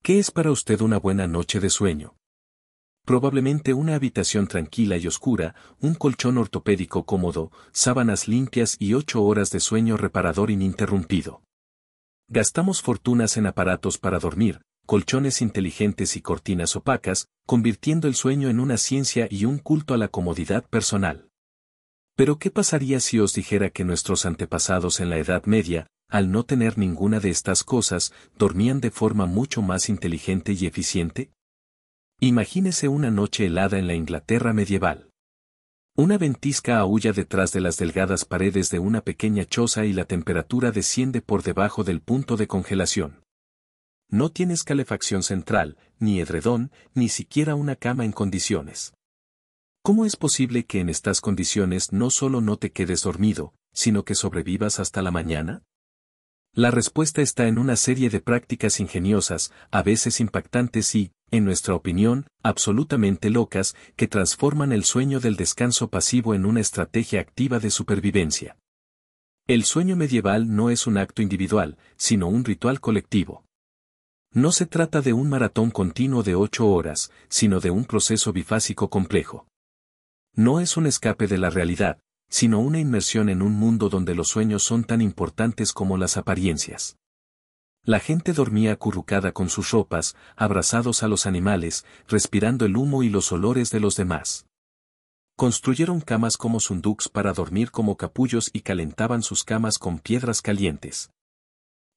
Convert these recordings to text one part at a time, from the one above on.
¿Qué es para usted una buena noche de sueño? Probablemente una habitación tranquila y oscura, un colchón ortopédico cómodo, sábanas limpias y 8 horas de sueño reparador ininterrumpido. Gastamos fortunas en aparatos para dormir, colchones inteligentes y cortinas opacas, convirtiendo el sueño en una ciencia y un culto a la comodidad personal. Pero ¿qué pasaría si os dijera que nuestros antepasados en la Edad Media, al no tener ninguna de estas cosas, dormían de forma mucho más inteligente y eficiente? Imagínese una noche helada en la Inglaterra medieval. Una ventisca aúlla detrás de las delgadas paredes de una pequeña choza y la temperatura desciende por debajo del punto de congelación. No tienes calefacción central, ni edredón, ni siquiera una cama en condiciones. ¿Cómo es posible que en estas condiciones no solo no te quedes dormido, sino que sobrevivas hasta la mañana? La respuesta está en una serie de prácticas ingeniosas, a veces impactantes y, en nuestra opinión, absolutamente locas, que transforman el sueño del descanso pasivo en una estrategia activa de supervivencia. El sueño medieval no es un acto individual, sino un ritual colectivo. No se trata de un maratón continuo de 8 horas, sino de un proceso bifásico complejo. No es un escape de la realidad, sino una inmersión en un mundo donde los sueños son tan importantes como las apariencias. La gente dormía acurrucada con sus ropas, abrazados a los animales, respirando el humo y los olores de los demás. Construyeron camas como sunduks para dormir como capullos y calentaban sus camas con piedras calientes.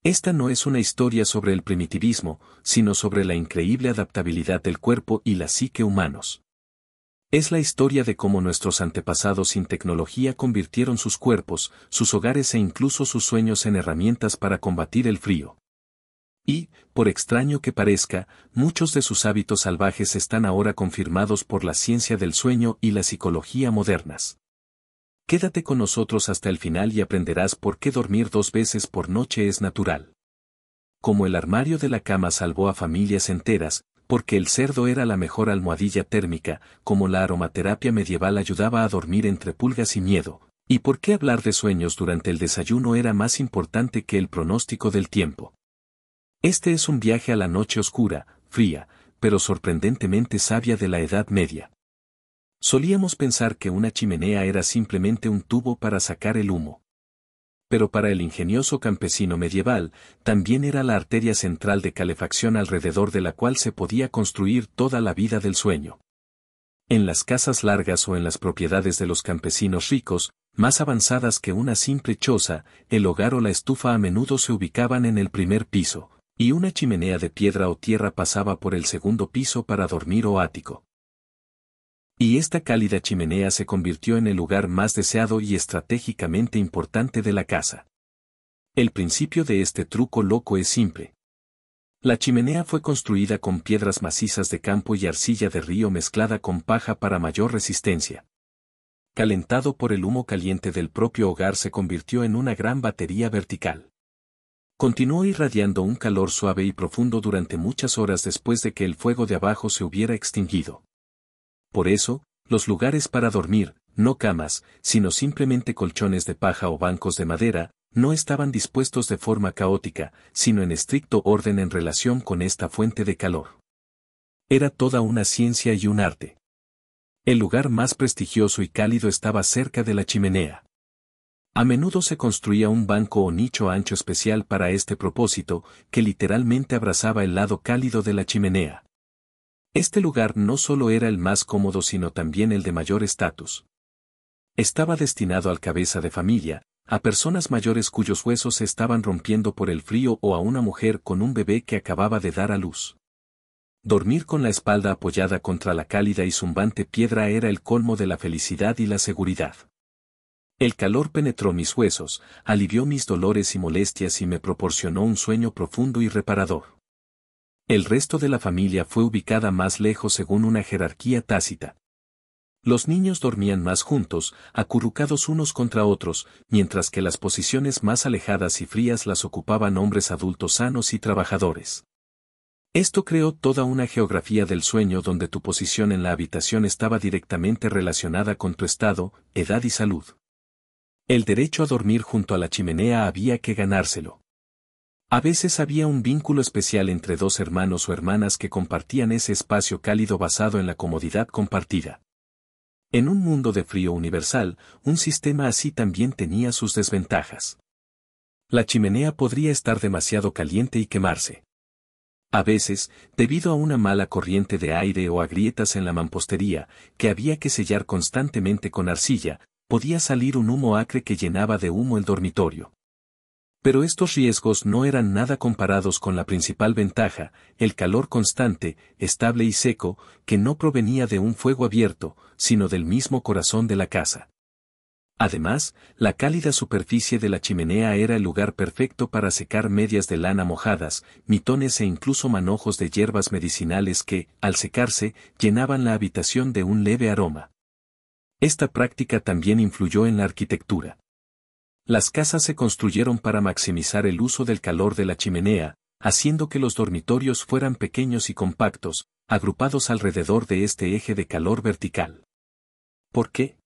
Esta no es una historia sobre el primitivismo, sino sobre la increíble adaptabilidad del cuerpo y la psique humanos. Es la historia de cómo nuestros antepasados sin tecnología convirtieron sus cuerpos, sus hogares e incluso sus sueños en herramientas para combatir el frío. Y, por extraño que parezca, muchos de sus hábitos salvajes están ahora confirmados por la ciencia del sueño y la psicología modernas. Quédate con nosotros hasta el final y aprenderás por qué dormir 2 veces por noche es natural. Como el armario de la cama salvó a familias enteras, porque el cerdo era la mejor almohadilla térmica, como la aromaterapia medieval ayudaba a dormir entre pulgas y miedo, y por qué hablar de sueños durante el desayuno era más importante que el pronóstico del tiempo. Este es un viaje a la noche oscura, fría, pero sorprendentemente sabia de la Edad Media. Solíamos pensar que una chimenea era simplemente un tubo para sacar el humo. Pero para el ingenioso campesino medieval, también era la arteria central de calefacción alrededor de la cual se podía construir toda la vida del sueño. En las casas largas o en las propiedades de los campesinos ricos, más avanzadas que una simple choza, el hogar o la estufa a menudo se ubicaban en el primer piso, y una chimenea de piedra o tierra pasaba por el segundo piso para dormir o ático. Y esta cálida chimenea se convirtió en el lugar más deseado y estratégicamente importante de la casa. El principio de este truco loco es simple. La chimenea fue construida con piedras macizas de campo y arcilla de río mezclada con paja para mayor resistencia. Calentado por el humo caliente del propio hogar se convirtió en una gran batería vertical. Continuó irradiando un calor suave y profundo durante muchas horas después de que el fuego de abajo se hubiera extinguido. Por eso, los lugares para dormir, no camas, sino simplemente colchones de paja o bancos de madera, no estaban dispuestos de forma caótica, sino en estricto orden en relación con esta fuente de calor. Era toda una ciencia y un arte. El lugar más prestigioso y cálido estaba cerca de la chimenea. A menudo se construía un banco o nicho ancho especial para este propósito, que literalmente abrazaba el lado cálido de la chimenea. Este lugar no solo era el más cómodo sino también el de mayor estatus. Estaba destinado al cabeza de familia, a personas mayores cuyos huesos se estaban rompiendo por el frío o a una mujer con un bebé que acababa de dar a luz. Dormir con la espalda apoyada contra la cálida y zumbante piedra era el colmo de la felicidad y la seguridad. El calor penetró mis huesos, alivió mis dolores y molestias y me proporcionó un sueño profundo y reparador. El resto de la familia fue ubicada más lejos según una jerarquía tácita. Los niños dormían más juntos, acurrucados unos contra otros, mientras que las posiciones más alejadas y frías las ocupaban hombres adultos sanos y trabajadores. Esto creó toda una geografía del sueño donde tu posición en la habitación estaba directamente relacionada con tu estado, edad y salud. El derecho a dormir junto a la chimenea había que ganárselo. A veces había un vínculo especial entre dos hermanos o hermanas que compartían ese espacio cálido basado en la comodidad compartida. En un mundo de frío universal, un sistema así también tenía sus desventajas. La chimenea podría estar demasiado caliente y quemarse. A veces, debido a una mala corriente de aire o a grietas en la mampostería, que había que sellar constantemente con arcilla, podía salir un humo acre que llenaba de humo el dormitorio. Pero estos riesgos no eran nada comparados con la principal ventaja, el calor constante, estable y seco, que no provenía de un fuego abierto, sino del mismo corazón de la casa. Además, la cálida superficie de la chimenea era el lugar perfecto para secar medias de lana mojadas, mitones e incluso manojos de hierbas medicinales que, al secarse, llenaban la habitación de un leve aroma. Esta práctica también influyó en la arquitectura. Las casas se construyeron para maximizar el uso del calor de la chimenea, haciendo que los dormitorios fueran pequeños y compactos, agrupados alrededor de este eje de calor vertical. ¿Por qué?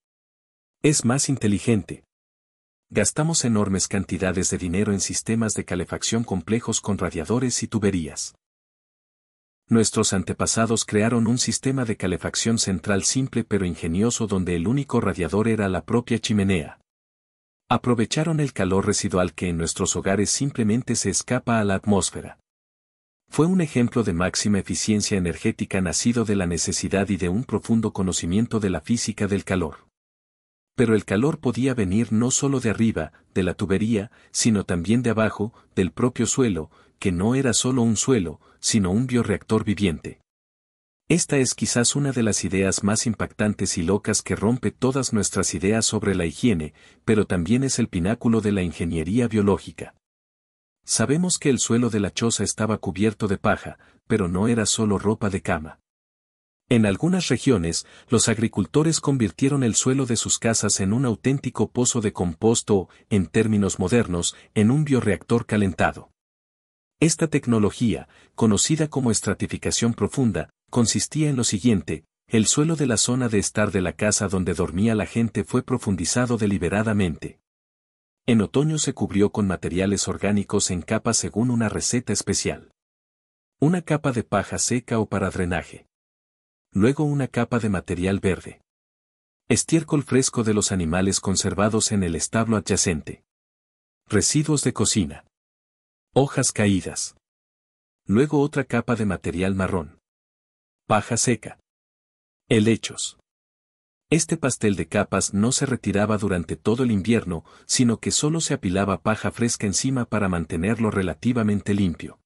Es más inteligente. Gastamos enormes cantidades de dinero en sistemas de calefacción complejos con radiadores y tuberías. Nuestros antepasados crearon un sistema de calefacción central simple pero ingenioso donde el único radiador era la propia chimenea. Aprovecharon el calor residual que en nuestros hogares simplemente se escapa a la atmósfera. Fue un ejemplo de máxima eficiencia energética nacido de la necesidad y de un profundo conocimiento de la física del calor. Pero el calor podía venir no solo de arriba, de la tubería, sino también de abajo, del propio suelo, que no era solo un suelo, sino un bioreactor viviente. Esta es quizás una de las ideas más impactantes y locas que rompe todas nuestras ideas sobre la higiene, pero también es el pináculo de la ingeniería biológica. Sabemos que el suelo de la choza estaba cubierto de paja, pero no era solo ropa de cama. En algunas regiones, los agricultores convirtieron el suelo de sus casas en un auténtico pozo de compost o, en términos modernos, en un bioreactor calentado. Esta tecnología, conocida como estratificación profunda, consistía en lo siguiente: el suelo de la zona de estar de la casa donde dormía la gente fue profundizado deliberadamente. En otoño se cubrió con materiales orgánicos en capas según una receta especial. Una capa de paja seca o para drenaje. Luego una capa de material verde. Estiércol fresco de los animales conservados en el establo adyacente. Residuos de cocina. Hojas caídas. Luego otra capa de material marrón. Paja seca. Helechos. Este pastel de capas no se retiraba durante todo el invierno, sino que solo se apilaba paja fresca encima para mantenerlo relativamente limpio.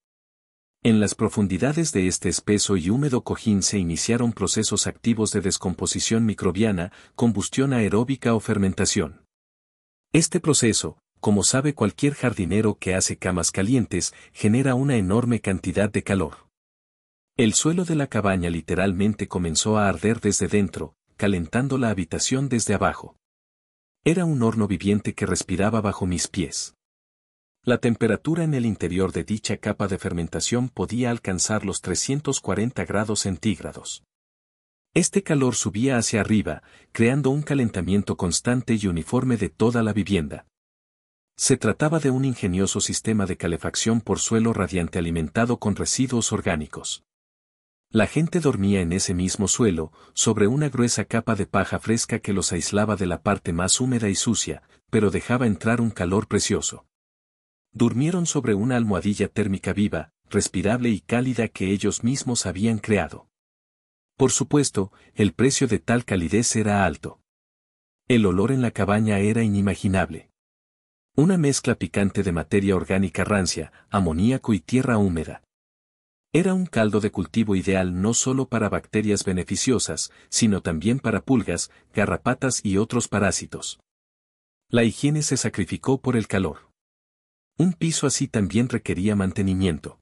En las profundidades de este espeso y húmedo cojín se iniciaron procesos activos de descomposición microbiana, combustión aeróbica o fermentación. Este proceso, como sabe cualquier jardinero que hace camas calientes, genera una enorme cantidad de calor. El suelo de la cabaña literalmente comenzó a arder desde dentro, calentando la habitación desde abajo. Era un horno viviente que respiraba bajo mis pies. La temperatura en el interior de dicha capa de fermentación podía alcanzar los 340 grados centígrados. Este calor subía hacia arriba, creando un calentamiento constante y uniforme de toda la vivienda. Se trataba de un ingenioso sistema de calefacción por suelo radiante alimentado con residuos orgánicos. La gente dormía en ese mismo suelo, sobre una gruesa capa de paja fresca que los aislaba de la parte más húmeda y sucia, pero dejaba entrar un calor precioso. Durmieron sobre una almohadilla térmica viva, respirable y cálida que ellos mismos habían creado. Por supuesto, el precio de tal calidez era alto. El olor en la cabaña era inimaginable. Una mezcla picante de materia orgánica rancia, amoníaco y tierra húmeda. Era un caldo de cultivo ideal no solo para bacterias beneficiosas, sino también para pulgas, garrapatas y otros parásitos. La higiene se sacrificó por el calor. Un piso así también requería mantenimiento.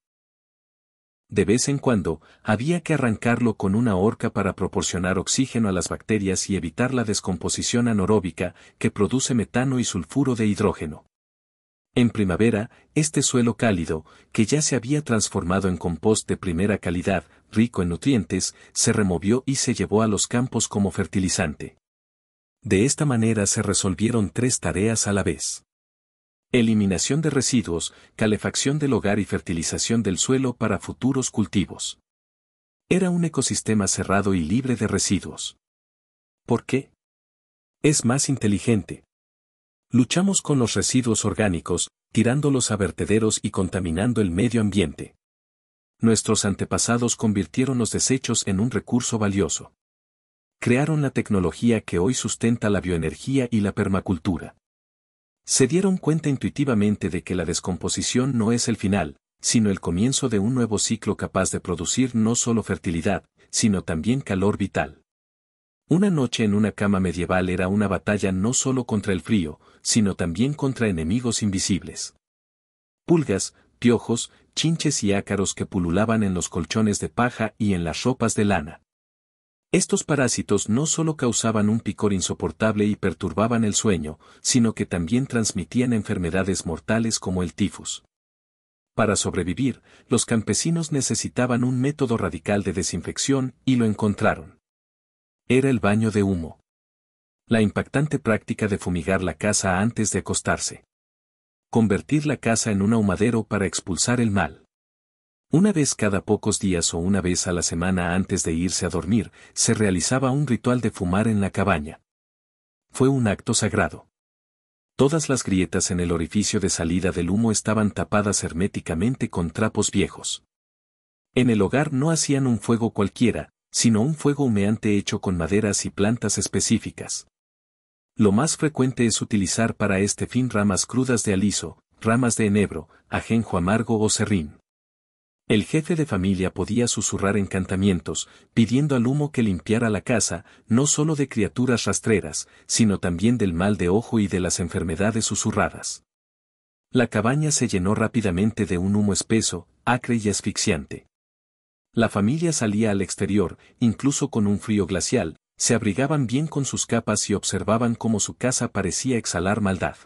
De vez en cuando, había que arrancarlo con una horca para proporcionar oxígeno a las bacterias y evitar la descomposición anaeróbica que produce metano y sulfuro de hidrógeno. En primavera, este suelo cálido, que ya se había transformado en compost de primera calidad, rico en nutrientes, se removió y se llevó a los campos como fertilizante. De esta manera se resolvieron tres tareas a la vez. Eliminación de residuos, calefacción del hogar y fertilización del suelo para futuros cultivos. Era un ecosistema cerrado y libre de residuos. ¿Por qué? Es más inteligente. Luchamos con los residuos orgánicos, tirándolos a vertederos y contaminando el medio ambiente. Nuestros antepasados convirtieron los desechos en un recurso valioso. Crearon la tecnología que hoy sustenta la bioenergía y la permacultura. Se dieron cuenta intuitivamente de que la descomposición no es el final, sino el comienzo de un nuevo ciclo capaz de producir no solo fertilidad, sino también calor vital. Una noche en una cama medieval era una batalla no solo contra el frío, sino también contra enemigos invisibles. Pulgas, piojos, chinches y ácaros que pululaban en los colchones de paja y en las ropas de lana. Estos parásitos no solo causaban un picor insoportable y perturbaban el sueño, sino que también transmitían enfermedades mortales como el tifus. Para sobrevivir, los campesinos necesitaban un método radical de desinfección y lo encontraron. Era el baño de humo. La impactante práctica de fumigar la casa antes de acostarse. Convertir la casa en un ahumadero para expulsar el mal. Una vez cada pocos días o una vez a la semana antes de irse a dormir, se realizaba un ritual de fumar en la cabaña. Fue un acto sagrado. Todas las grietas en el orificio de salida del humo estaban tapadas herméticamente con trapos viejos. En el hogar no hacían un fuego cualquiera, sino un fuego humeante hecho con maderas y plantas específicas. Lo más frecuente es utilizar para este fin ramas crudas de aliso, ramas de enebro, ajenjo amargo o serrín. El jefe de familia podía susurrar encantamientos, pidiendo al humo que limpiara la casa, no solo de criaturas rastreras, sino también del mal de ojo y de las enfermedades susurradas. La cabaña se llenó rápidamente de un humo espeso, acre y asfixiante. La familia salía al exterior, incluso con un frío glacial, se abrigaban bien con sus capas y observaban cómo su casa parecía exhalar maldad.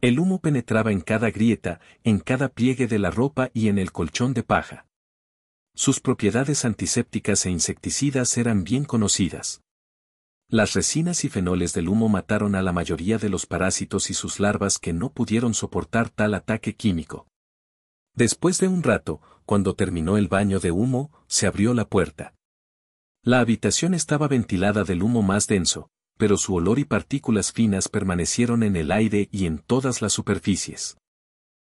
El humo penetraba en cada grieta, en cada pliegue de la ropa y en el colchón de paja. Sus propiedades antisépticas e insecticidas eran bien conocidas. Las resinas y fenoles del humo mataron a la mayoría de los parásitos y sus larvas que no pudieron soportar tal ataque químico. Después de un rato, cuando terminó el baño de humo, se abrió la puerta. La habitación estaba ventilada del humo más denso, pero su olor y partículas finas permanecieron en el aire y en todas las superficies.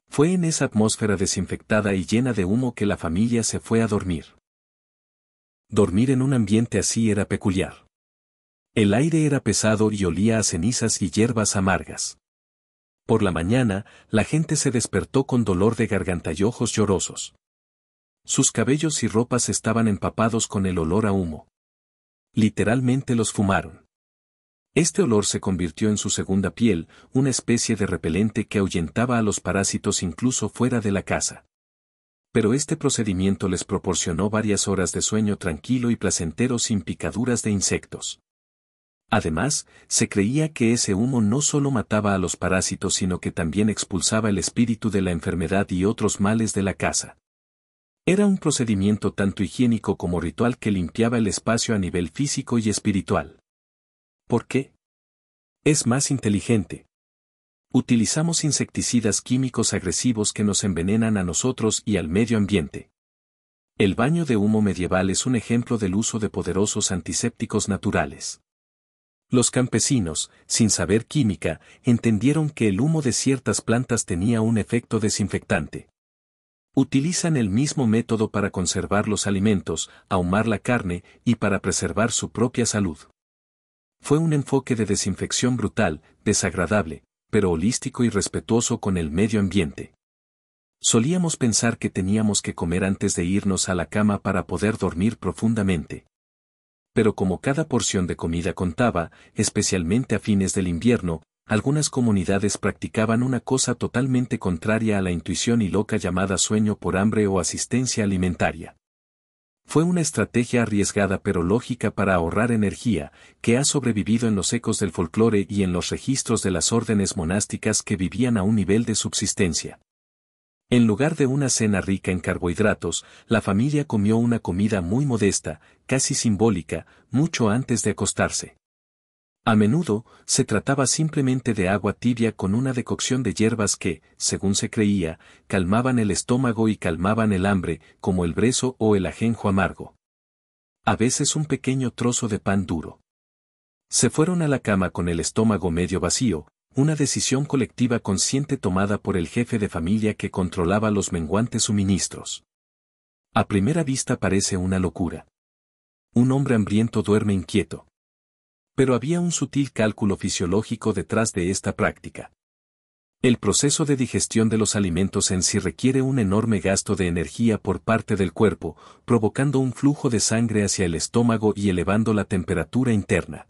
Fue en esa atmósfera desinfectada y llena de humo que la familia se fue a dormir. Dormir en un ambiente así era peculiar. El aire era pesado y olía a cenizas y hierbas amargas. Por la mañana, la gente se despertó con dolor de garganta y ojos llorosos. Sus cabellos y ropas estaban empapados con el olor a humo. Literalmente los fumaron. Este olor se convirtió en su segunda piel, una especie de repelente que ahuyentaba a los parásitos incluso fuera de la casa. Pero este procedimiento les proporcionó varias horas de sueño tranquilo y placentero sin picaduras de insectos. Además, se creía que ese humo no solo mataba a los parásitos sino que también expulsaba el espíritu de la enfermedad y otros males de la casa. Era un procedimiento tanto higiénico como ritual que limpiaba el espacio a nivel físico y espiritual. ¿Por qué? Es más inteligente. Utilizamos insecticidas químicos agresivos que nos envenenan a nosotros y al medio ambiente. El baño de humo medieval es un ejemplo del uso de poderosos antisépticos naturales. Los campesinos, sin saber química, entendieron que el humo de ciertas plantas tenía un efecto desinfectante. Utilizan el mismo método para conservar los alimentos, ahumar la carne y para preservar su propia salud. Fue un enfoque de desinfección brutal, desagradable, pero holístico y respetuoso con el medio ambiente. Solíamos pensar que teníamos que comer antes de irnos a la cama para poder dormir profundamente. Pero como cada porción de comida contaba, especialmente a fines del invierno, algunas comunidades practicaban una cosa totalmente contraria a la intuición y loca llamada sueño por hambre o asistencia alimentaria. Fue una estrategia arriesgada pero lógica para ahorrar energía, que ha sobrevivido en los ecos del folclore y en los registros de las órdenes monásticas que vivían a un nivel de subsistencia. En lugar de una cena rica en carbohidratos, la familia comió una comida muy modesta, casi simbólica, mucho antes de acostarse. A menudo, se trataba simplemente de agua tibia con una decocción de hierbas que, según se creía, calmaban el estómago y calmaban el hambre, como el brezo o el ajenjo amargo. A veces un pequeño trozo de pan duro. Se fueron a la cama con el estómago medio vacío, una decisión colectiva consciente tomada por el jefe de familia que controlaba los menguantes suministros. A primera vista parece una locura. Un hombre hambriento duerme inquieto. Pero había un sutil cálculo fisiológico detrás de esta práctica. El proceso de digestión de los alimentos en sí requiere un enorme gasto de energía por parte del cuerpo, provocando un flujo de sangre hacia el estómago y elevando la temperatura interna.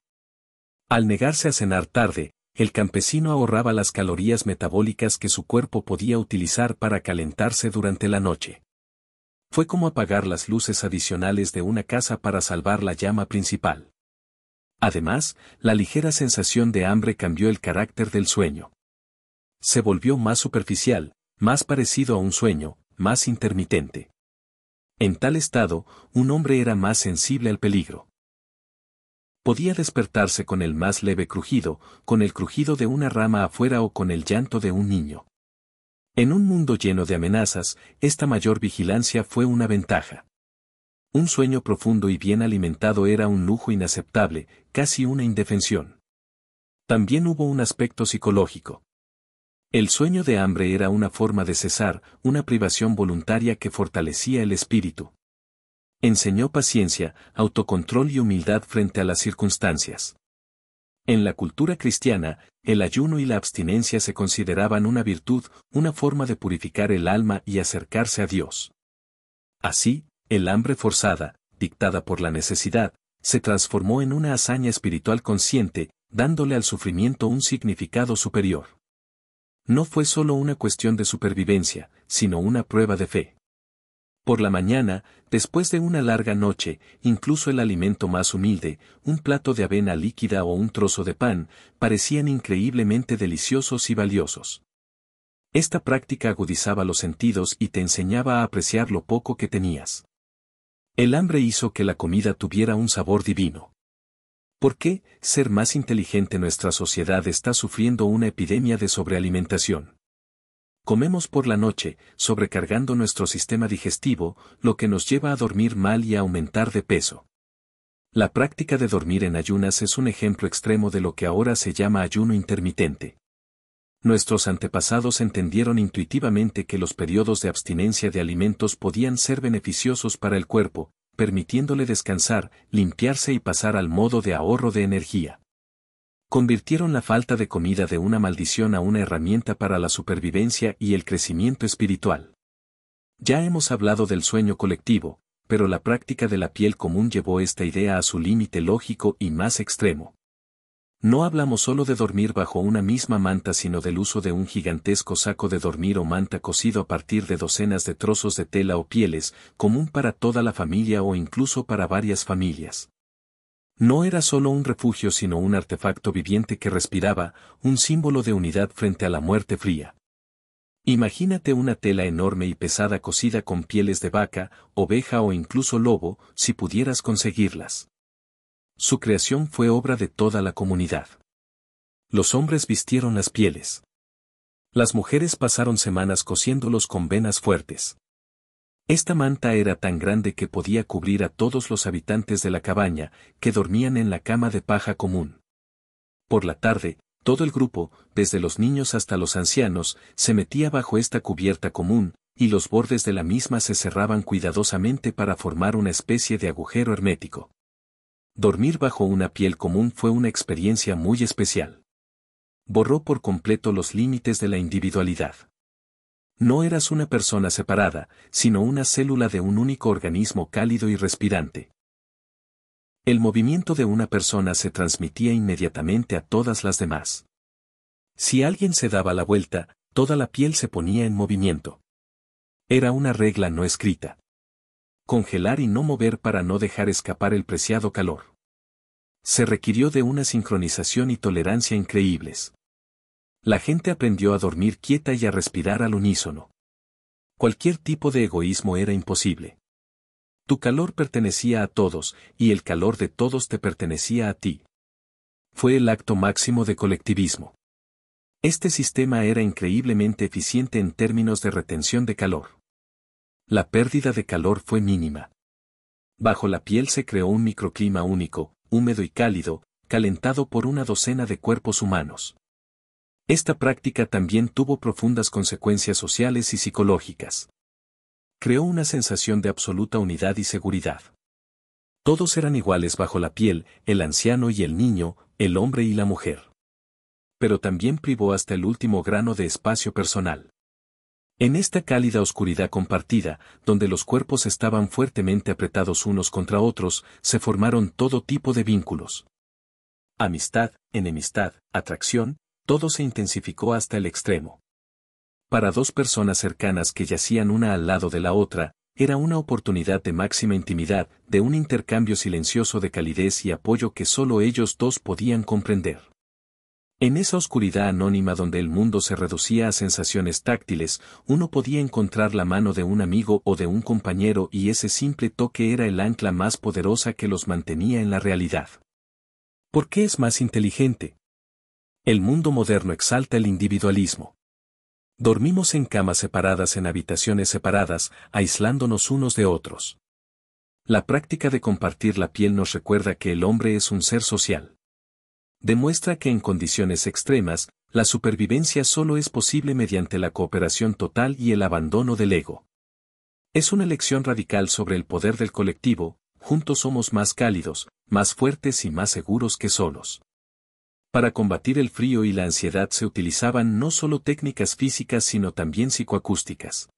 Al negarse a cenar tarde, el campesino ahorraba las calorías metabólicas que su cuerpo podía utilizar para calentarse durante la noche. Fue como apagar las luces adicionales de una casa para salvar la llama principal. Además, la ligera sensación de hambre cambió el carácter del sueño. Se volvió más superficial, más parecido a un sueño, más intermitente. En tal estado, un hombre era más sensible al peligro. Podía despertarse con el más leve crujido, con el crujido de una rama afuera o con el llanto de un niño. En un mundo lleno de amenazas, esta mayor vigilancia fue una ventaja. Un sueño profundo y bien alimentado era un lujo inaceptable, casi una indefensión. También hubo un aspecto psicológico. El sueño de hambre era una forma de cesar, una privación voluntaria que fortalecía el espíritu. Enseñó paciencia, autocontrol y humildad frente a las circunstancias. En la cultura cristiana, el ayuno y la abstinencia se consideraban una virtud, una forma de purificar el alma y acercarse a Dios. Así, el hambre forzada, dictada por la necesidad, se transformó en una hazaña espiritual consciente, dándole al sufrimiento un significado superior. No fue solo una cuestión de supervivencia, sino una prueba de fe. Por la mañana, después de una larga noche, incluso el alimento más humilde, un plato de avena líquida o un trozo de pan, parecían increíblemente deliciosos y valiosos. Esta práctica agudizaba los sentidos y te enseñaba a apreciar lo poco que tenías. El hambre hizo que la comida tuviera un sabor divino. ¿Por qué, ser más inteligente? Nuestra sociedad está sufriendo una epidemia de sobrealimentación. Comemos por la noche, sobrecargando nuestro sistema digestivo, lo que nos lleva a dormir mal y a aumentar de peso. La práctica de dormir en ayunas es un ejemplo extremo de lo que ahora se llama ayuno intermitente. Nuestros antepasados entendieron intuitivamente que los periodos de abstinencia de alimentos podían ser beneficiosos para el cuerpo, permitiéndole descansar, limpiarse y pasar al modo de ahorro de energía. Convirtieron la falta de comida de una maldición a una herramienta para la supervivencia y el crecimiento espiritual. Ya hemos hablado del sueño colectivo, pero la práctica de la piel común llevó esta idea a su límite lógico y más extremo. No hablamos solo de dormir bajo una misma manta, sino del uso de un gigantesco saco de dormir o manta cosido a partir de docenas de trozos de tela o pieles, común para toda la familia o incluso para varias familias. No era solo un refugio sino un artefacto viviente que respiraba, un símbolo de unidad frente a la muerte fría. Imagínate una tela enorme y pesada cosida con pieles de vaca, oveja o incluso lobo, si pudieras conseguirlas. Su creación fue obra de toda la comunidad. Los hombres vistieron las pieles. Las mujeres pasaron semanas cosiéndolos con venas fuertes. Esta manta era tan grande que podía cubrir a todos los habitantes de la cabaña, que dormían en la cama de paja común. Por la tarde, todo el grupo, desde los niños hasta los ancianos, se metía bajo esta cubierta común, y los bordes de la misma se cerraban cuidadosamente para formar una especie de agujero hermético. Dormir bajo una piel común fue una experiencia muy especial. Borró por completo los límites de la individualidad. No eras una persona separada, sino una célula de un único organismo cálido y respirante. El movimiento de una persona se transmitía inmediatamente a todas las demás. Si alguien se daba la vuelta, toda la piel se ponía en movimiento. Era una regla no escrita. Congelar y no mover para no dejar escapar el preciado calor. Se requirió de una sincronización y tolerancia increíbles. La gente aprendió a dormir quieta y a respirar al unísono. Cualquier tipo de egoísmo era imposible. Tu calor pertenecía a todos, y el calor de todos te pertenecía a ti. fue el acto máximo de colectivismo. Este sistema era increíblemente eficiente en términos de retención de calor. La pérdida de calor fue mínima. Bajo la piel se creó un microclima único, húmedo y cálido, calentado por una docena de cuerpos humanos. Esta práctica también tuvo profundas consecuencias sociales y psicológicas. Creó una sensación de absoluta unidad y seguridad. Todos eran iguales bajo la piel, el anciano y el niño, el hombre y la mujer. Pero también privó hasta el último grano de espacio personal. En esta cálida oscuridad compartida, donde los cuerpos estaban fuertemente apretados unos contra otros, se formaron todo tipo de vínculos. Amistad, enemistad, atracción, todo se intensificó hasta el extremo. Para dos personas cercanas que yacían una al lado de la otra, era una oportunidad de máxima intimidad, de un intercambio silencioso de calidez y apoyo que solo ellos dos podían comprender. En esa oscuridad anónima donde el mundo se reducía a sensaciones táctiles, uno podía encontrar la mano de un amigo o de un compañero y ese simple toque era el ancla más poderosa que los mantenía en la realidad. ¿Por qué es más inteligente? El mundo moderno exalta el individualismo. Dormimos en camas separadas en habitaciones separadas, aislándonos unos de otros. La práctica de compartir la piel nos recuerda que el hombre es un ser social. Demuestra que en condiciones extremas, la supervivencia solo es posible mediante la cooperación total y el abandono del ego. Es una lección radical sobre el poder del colectivo, juntos somos más cálidos, más fuertes y más seguros que solos. Para combatir el frío y la ansiedad se utilizaban no solo técnicas físicas sino también psicoacústicas.